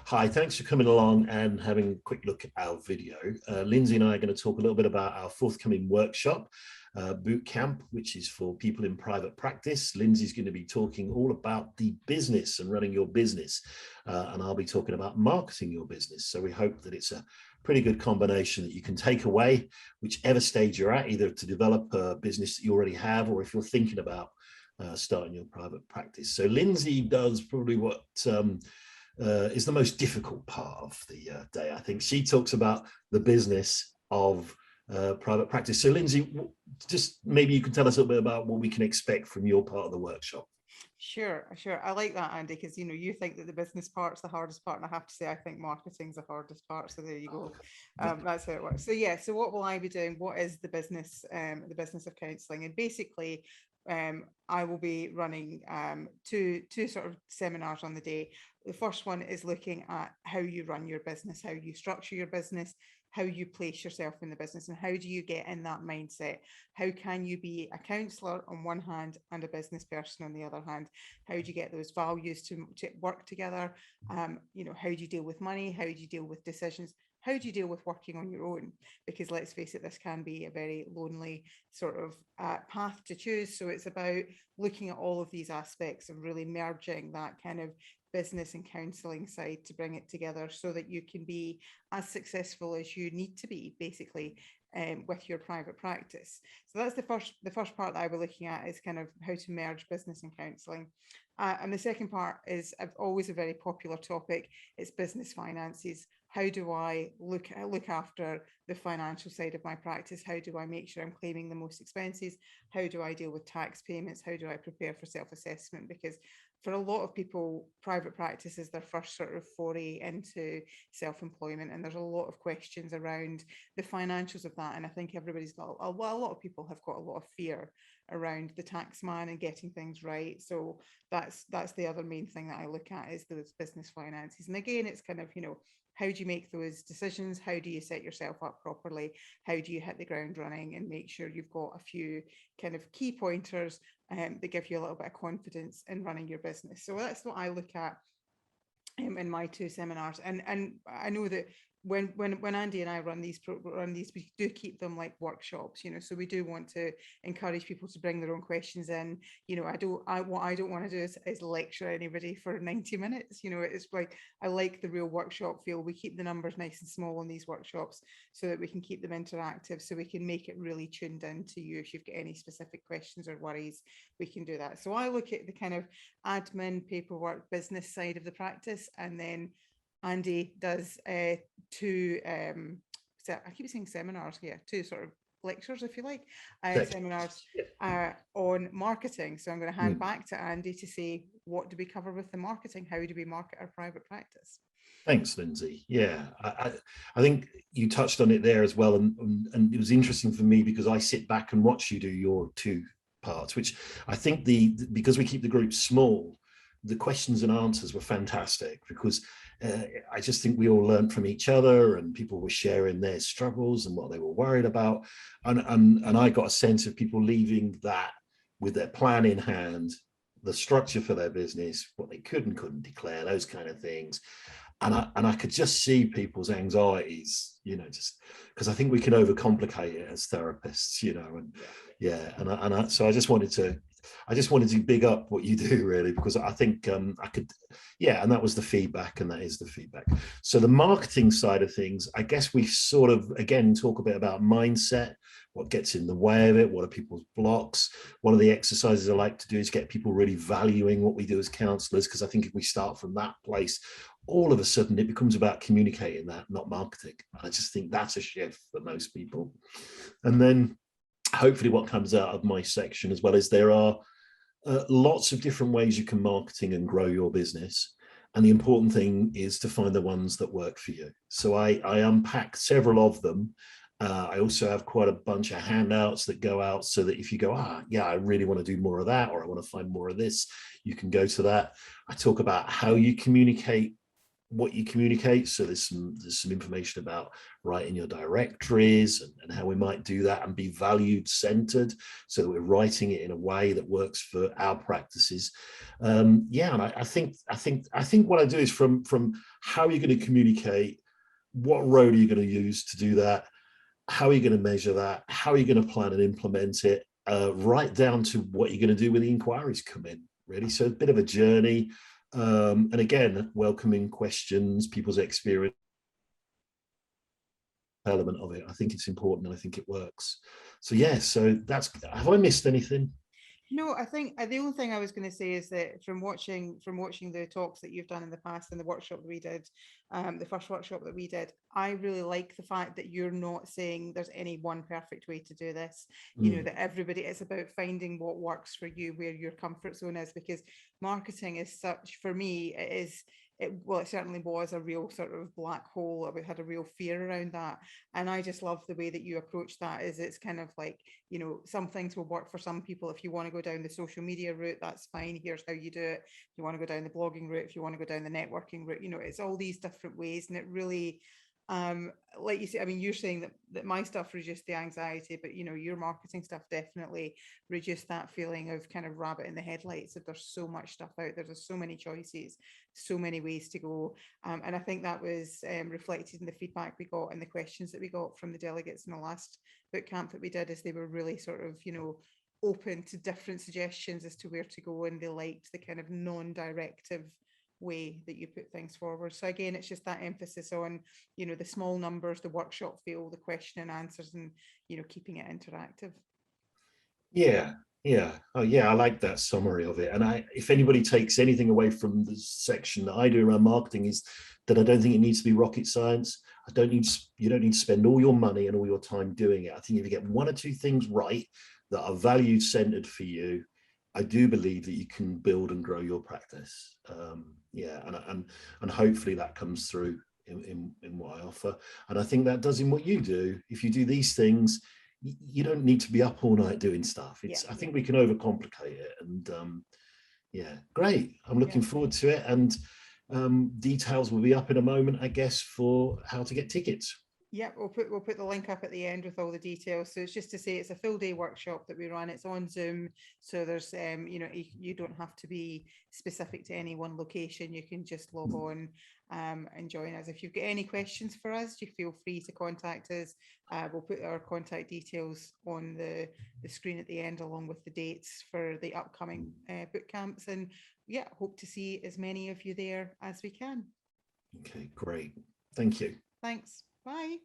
Hi, thanks for coming along and having a quick look at our video. Lindsay and I are going to talk a little bit about our forthcoming workshop, boot camp, which is for people in private practice. Lindsay's going to be talking all about the business and running your business, and I'll be talking about marketing your business. So we hope that it's a pretty good combination that you can take away, whichever stage you're at, either to develop a business that you already have, or if you're thinking about starting your private practice. So Lindsay does probably what is the most difficult part of the day. I think she talks about the business of private practice. So Lindsay, just maybe you can tell us a little bit about what we can expect from your part of the workshop. Sure. I like that, Andy, because you think that the business part's the hardest part, and I have to say I think marketing's the hardest part. So there you go. That's how it works. So yeah. So what will I be doing? What is the business of counselling? And basically, I will be running two sort of seminars on the day. The first one is looking at how you run your business, how you structure your business, how you place yourself in the business, and how do you get in that mindset? How can you be a counsellor on one hand and a business person on the other hand? How do you get those values to work together? How do you deal with money? How do you deal with decisions? How do you deal with working on your own? Because let's face it, this can be a very lonely sort of path to choose. So it's about looking at all of these aspects and really merging that kind of business and counselling side to bring it together so that you can be as successful as you need to be, basically, with your private practice. So that's the first part that I was looking at, is kind of how to merge business and counselling. And the second part is always a very popular topic. It's business finances. How do I look after the financial side of my practice? How do I make sure I'm claiming the most expenses? How do I deal with tax payments? How do I prepare for self-assessment? Because for a lot of people, private practice is their first sort of foray into self-employment, and there's a lot of questions around the financials of that. And I think everybody's got a lot of people have got a lot of fear around the tax man and getting things right. So that's the other main thing that I look at, is those business finances. And again, it's kind of, how do you make those decisions? How do you set yourself up properly? How do you hit the ground running and make sure you've got a few kind of key pointers that give you a little bit of confidence in running your business? So that's what I look at in my two seminars. And I know that when Andy and I run these, we do keep them like workshops, so we do want to encourage people to bring their own questions in. What I don't want to do is lecture anybody for 90 minutes. It's like, I like the real workshop feel. We keep the numbers nice and small on these workshops so that we can keep them interactive, so we can make it really tuned in to you. If you've got any specific questions or worries, we can do that. So I look at the kind of admin, paperwork, business side of the practice, and then Andy does two, I keep saying seminars here, two sort of lectures, if you like, seminars on marketing. So I'm going to hand back to Andy to say, what do we cover with the marketing? How do we market our private practice? Thanks, Lindsay. Yeah, I think you touched on it there as well. And it was interesting for me because I sit back and watch you do your two parts, which I think because we keep the group small, the questions and answers were fantastic, because I just think we all learned from each other, and people were sharing their struggles and what they were worried about. And I got a sense of people leaving that with their plan in hand, the structure for their business, what they could and couldn't declare, those kind of things. And I could just see people's anxieties, just because I think we can overcomplicate it as therapists, and so I just wanted to big up what you do, really, because I think I could, and that was the feedback, and that is the feedback. So the marketing side of things, I guess we sort of, again, talk a bit about mindset, what gets in the way of it, what are people's blocks. One of the exercises I like to do is get people really valuing what we do as counselors, because I think if we start from that place, all of a sudden it becomes about communicating that, not marketing. I just think that's a shift for most people. And then hopefully what comes out of my section as well is there are lots of different ways you can marketing and grow your business. And the important thing is to find the ones that work for you. So I unpacked several of them. I also have quite a bunch of handouts that go out so that if you go, I really want to do more of that, or I want to find more of this, you can go to that. I talk about how you communicate what you communicate. So there's some information about writing your directories and how we might do that and be valued centered, so that we're writing it in a way that works for our practices. Yeah, and I think what I do is from how you're going to communicate, what road are you going to use to do that, how are you going to measure that, how are you going to plan and implement it, right down to what you're going to do when the inquiries come in, really. So a bit of a journey. And again, welcoming questions, people's experience element of it. I think it's important and I think it works. So yeah, so that's, have I missed anything? No, I think the only thing I was going to say is that from watching the talks that you've done in the past and the workshop that we did, the first workshop that we did, I really like the fact that you're not saying there's any one perfect way to do this. You know, that everybody, it's about finding what works for you, where your comfort zone is, because marketing is such, for me, it is, well, it certainly was a real sort of black hole. We had a real fear around that. And I just love the way that you approach that. Is it's kind of like, you know, some things will work for some people. If you want to go down the social media route, that's fine. Here's how you do it. If you want to go down the blogging route, if you want to go down the networking route, you know, it's all these different ways. And it really, like you say, I mean, you're saying that my stuff reduced the anxiety, but you know, your marketing stuff definitely reduced that feeling of kind of rabbit in the headlights, that there's so much stuff out there, there's so many choices, so many ways to go. And I think that was reflected in the feedback we got and the questions that we got from the delegates in the last boot camp that we did, is they were really sort of, you know, open to different suggestions as to where to go, and they liked the kind of non-directive way that you put things forward. So again, it's just that emphasis on, you know, the small numbers, the workshop feel, the question and answers, and, you know, keeping it interactive. Yeah, yeah. Oh, yeah, I like that summary of it. And if anybody takes anything away from the section that I do around marketing, is that I don't think it needs to be rocket science. You don't need to spend all your money and all your time doing it. I think if you get one or two things right that are value centered for you, I do believe that you can build and grow your practice. Yeah, and hopefully that comes through in what I offer. And I think that does in what you do. If you do these things, you don't need to be up all night doing stuff. I think we can overcomplicate it. And yeah, great. I'm looking forward to it. And details will be up in a moment, I guess, for how to get tickets. Yeah, we'll put the link up at the end with all the details. So it's just to say it's a full day workshop that we run. It's on Zoom, so there's you know, you don't have to be specific to any one location. You can just log on and join us. If you've got any questions for us, you feel free to contact us. We'll put our contact details on the screen at the end, along with the dates for the upcoming boot camps. And yeah, hope to see as many of you there as we can. Okay, great. Thank you. Thanks. Bye.